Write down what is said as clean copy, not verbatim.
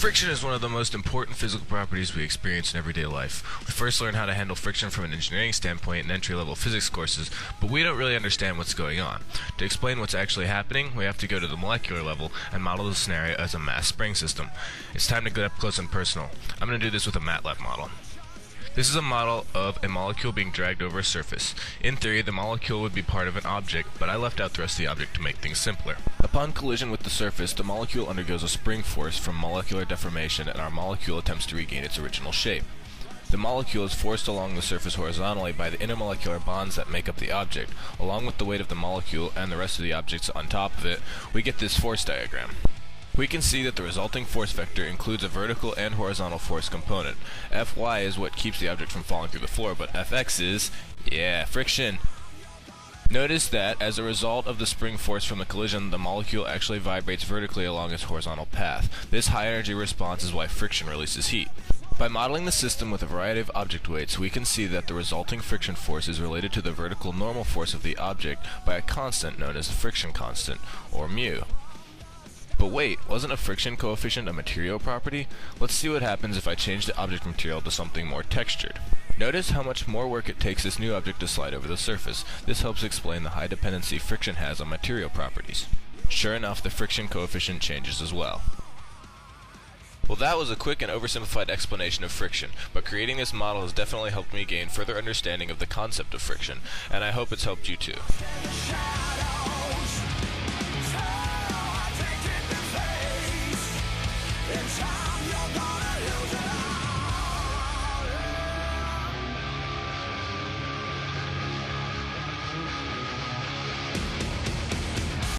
Friction is one of the most important physical properties we experience in everyday life. We first learn how to handle friction from an engineering standpoint in entry-level physics courses, but we don't really understand what's going on. To explain what's actually happening, we have to go to the molecular level and model the scenario as a mass spring system. It's time to get up close and personal. I'm going to do this with a MATLAB model. This is a model of a molecule being dragged over a surface. In theory, the molecule would be part of an object, but I left out the rest of the object to make things simpler. Upon collision with the surface, the molecule undergoes a spring force from molecular deformation, and our molecule attempts to regain its original shape. The molecule is forced along the surface horizontally by the intermolecular bonds that make up the object. Along with the weight of the molecule and the rest of the objects on top of it, we get this force diagram. We can see that the resulting force vector includes a vertical and horizontal force component. Fy is what keeps the object from falling through the floor, but Fx is, friction. Notice that, as a result of the spring force from the collision, the molecule actually vibrates vertically along its horizontal path. This high energy response is why friction releases heat. By modeling the system with a variety of object weights, we can see that the resulting friction force is related to the vertical normal force of the object by a constant known as the friction constant, or mu. But wait, wasn't a friction coefficient a material property? Let's see what happens if I change the object material to something more textured. Notice how much more work it takes this new object to slide over the surface. This helps explain the high dependency friction has on material properties. Sure enough, the friction coefficient changes as well. Well, that was a quick and oversimplified explanation of friction, but creating this model has definitely helped me gain further understanding of the concept of friction, and I hope it's helped you too. It's